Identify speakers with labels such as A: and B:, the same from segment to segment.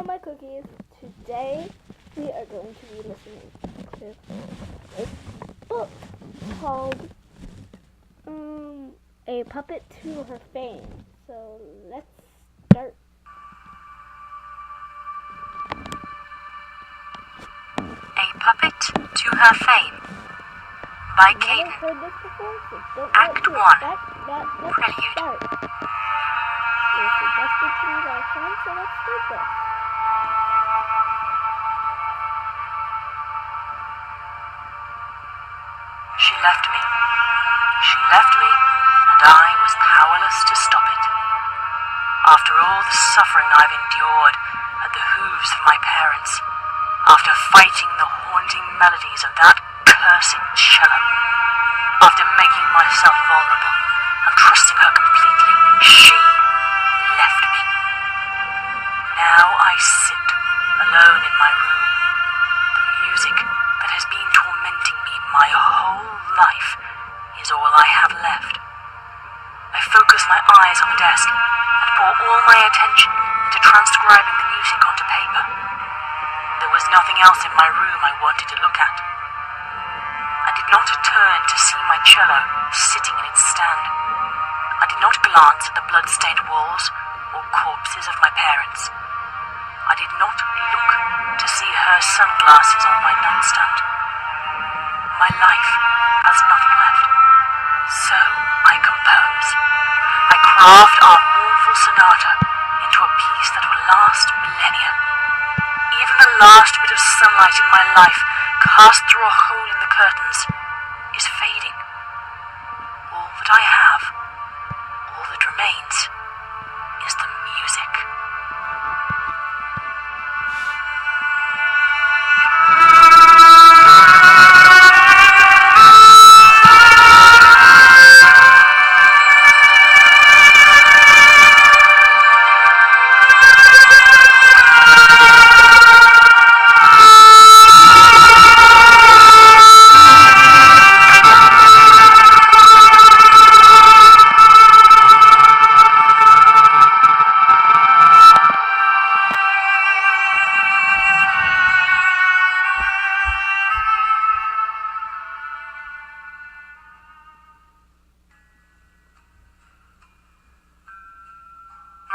A: my cookies. Today we are going to be listening to a book called A Puppet to Her Fame. So let's start.
B: A Puppet to Her Fame by Kate.
A: Never heard this before, so don't
B: Act
A: let
B: 1.
A: Let's
B: Prelude.
A: start. It was suggested to me by a friend, so let's start this.
B: She left me. She left me, and I was powerless to stop it. After all the suffering I've endured at the hooves of my parents, after fighting the haunting melodies of that cursed cello, after making myself vulnerable and trusting her completely, she left me. Now I sit alone in my room. The music that has been tormenting me my whole life is all I have left. I focus my eyes on the desk and pour all my attention into transcribing the music onto paper. There was nothing else in my room I wanted to look at. I did not turn to see my cello sitting in its stand. I did not glance at the blood-stained walls or corpses of my parents. I did not look to see her sunglasses on my nightstand. My life has nothing left. So I compose. I craft our mournful sonata into a piece that will last millennia. Even the last bit of sunlight in my life, cast through a hole in the curtains, is fading. All that I have, all that remains, is the music.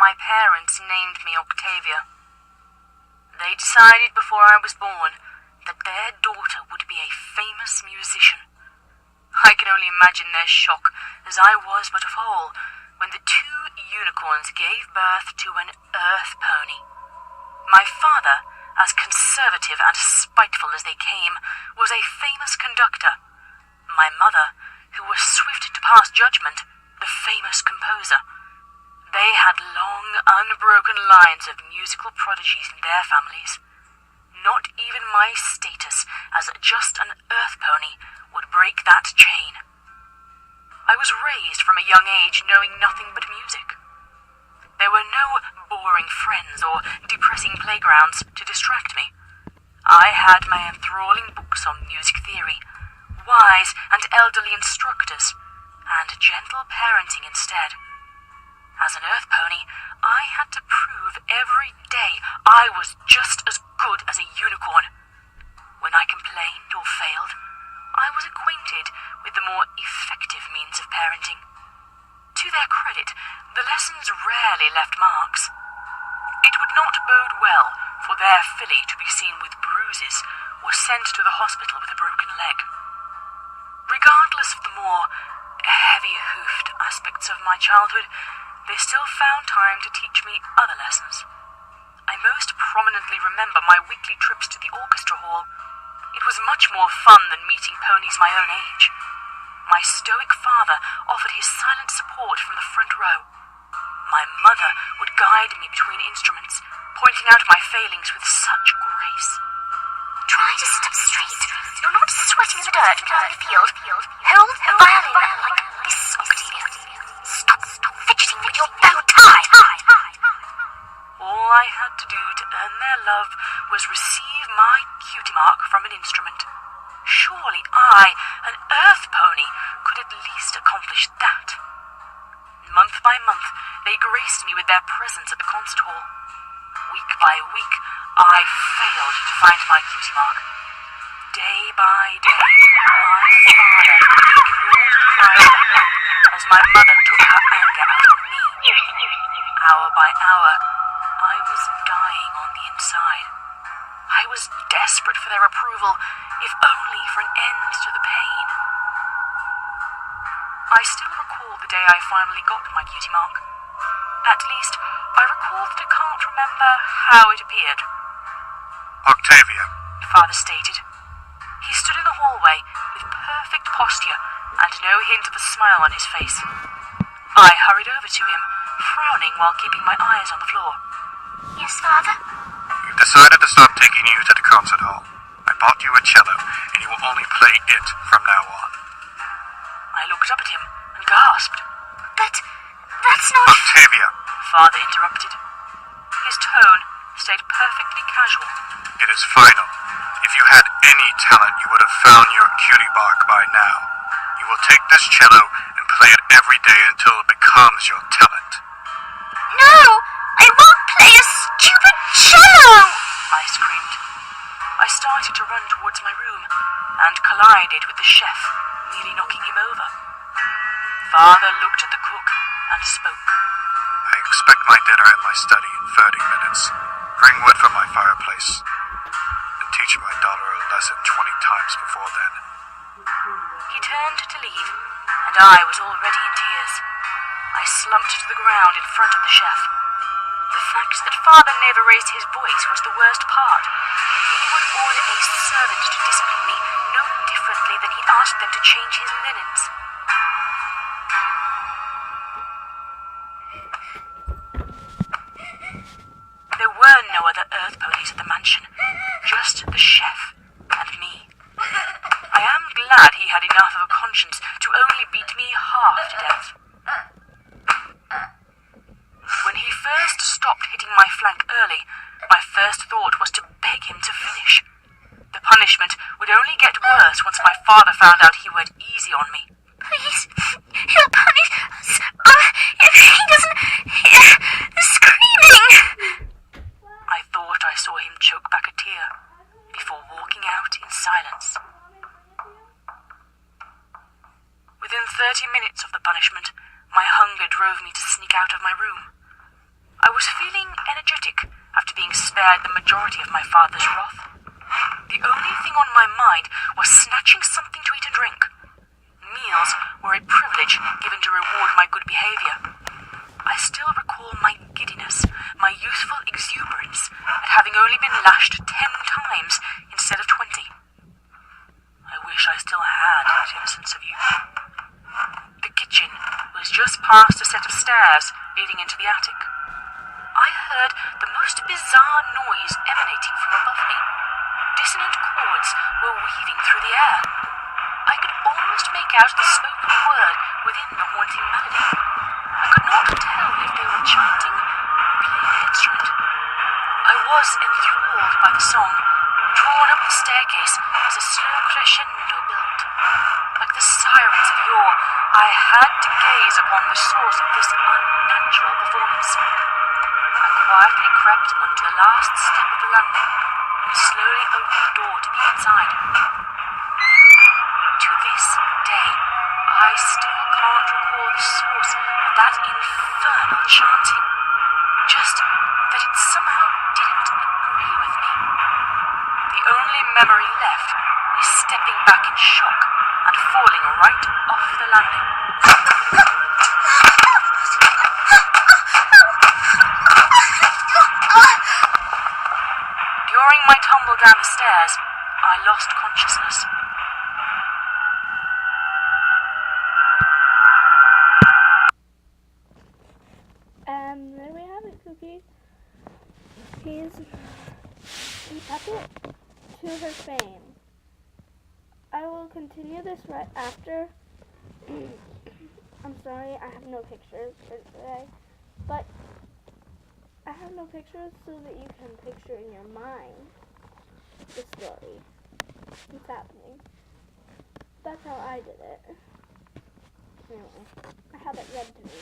B: My parents named me Octavia. They decided before I was born that their daughter would be a famous musician. I can only imagine their shock, as I was but a foal, when the two unicorns gave birth to an earth pony. My father, as conservative and spiteful as they came, was a famous conductor. My mother, who was swift to pass judgment, the famous composer. They had long, unbroken lines of musical prodigies in their families. Not even my status as just an earth pony would break that chain. I was raised from a young age knowing nothing but music. There were no boring friends or depressing playgrounds to distract me. I had my enthralling books on music theory, wise and elderly instructors, and gentle parenting instead. As an earth pony, I had to prove every day I was just as good as a unicorn. When I complained or failed, I was acquainted with the more effective means of parenting. To their credit, the lessons rarely left marks. It would not bode well for their filly to be seen with bruises or sent to the hospital with a broken leg. Regardless of the more heavy-hoofed aspects of my childhood, they still found time to teach me other lessons. I most prominently remember my weekly trips to the orchestra hall. It was much more fun than meeting ponies my own age. My stoic father offered his silent support from the front row. My mother would guide me between instruments, pointing out my failings with such grace.
C: Try to sit up straight. You're not sweating in the dirt in the field. Hold the violin like this, Octavia. Stop fidgeting with your bow tie.
B: All I had to do to earn their love was receive my cutie mark from an instrument. Surely I, an earth pony, could at least accomplish that. Month by month, they graced me with their presence at the concert hall. week by week, I failed to find my cutie mark. Day by day, my father ignored the cries for help as my mother took her anger out on me. Hour by hour, I was dying on the inside. I was desperate for their approval, if only for an end to the pain. I still recall the day I finally got my cutie mark. At least, I recall that I can't remember how it appeared.
D: Octavia.
B: Father stated. He stood in the hallway with perfect posture and no hint of a smile on his face. I hurried over to him, frowning while keeping my eyes on the floor.
C: Yes, Father?
D: We've decided to stop taking you to the concert hall. I bought you a cello, and you will only play it from now on.
B: I looked up at him and gasped.
C: But that's not...
D: Octavia!
B: Father interrupted. His tone stayed perfectly casual.
D: It is final. If you had any talent, you would have found your cutie mark by now. You will take this cello and play it every day until it becomes your talent.
C: No! I won't play a stupid cello!
B: I screamed. I started to run towards my room and collided with the chef, nearly knocking him over. Father looked at the cook and spoke.
D: I expect my dinner in my study in 30 minutes. Bring wood from my fireplace. And teach my daughter a lesson 20 times before then.
B: He turned to leave, and I was already in tears. I slumped to the ground in front of the chef. The fact that Father never raised his voice was the worst part. He would order a servant to discipline me no differently than he'd asked them to change his linens. There were no other earth ponies at the mansion, just the chef and me. I am glad he had enough of a conscience to only beat me half to death. When he first stopped hitting my flank early, my first thought was to beg him to finish. The punishment would only get worse once my father found out he went easy on me.
C: Please, he'll punish us. If he doesn't hear the screaming.
B: I thought I saw him choke back a tear before walking out in silence. Within 30 minutes of the punishment, my hunger drove me to sneak out of my room. I was feeling energetic after being spared the majority of my father's wrath. The only thing on my mind was snatching something to eat and drink. Meals were a privilege given to reward my good behavior. I still recall my giddiness, my youthful exuberance at having only been lashed 10 times instead of 20. I wish I still had that innocence of youth. The kitchen was just past a set of stairs leading into the attic. I heard the most bizarre noise emanating from above me. Dissonant chords were weaving through the air. I could almost make out the spoken word within the haunting melody. I could not tell if they were chanting or playing an instrument. I was enthralled by the song, drawn up the staircase as a slow crescendo built. Like the sirens of yore, I had to gaze upon the source of this unnatural performance. I quietly crept onto the last step of the landing and slowly opened the door to be inside. To this day, I still can't recall the source of that infernal chanting. Just that it somehow didn't agree with me. The only memory left is stepping back in shock and falling right off the landing. During my tumble down the stairs, I lost consciousness.
A: And there we have it, Cookie. He's puppet to her fame. I will continue this right after. I'm sorry, I have no pictures for today, but I have no pictures so that you can picture in your mind the story. What's happening. That's how I did it. Anyway, I have it read to me.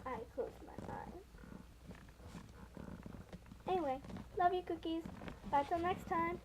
A: I closed my eyes. Anyway, love you, cookies. Bye till next time.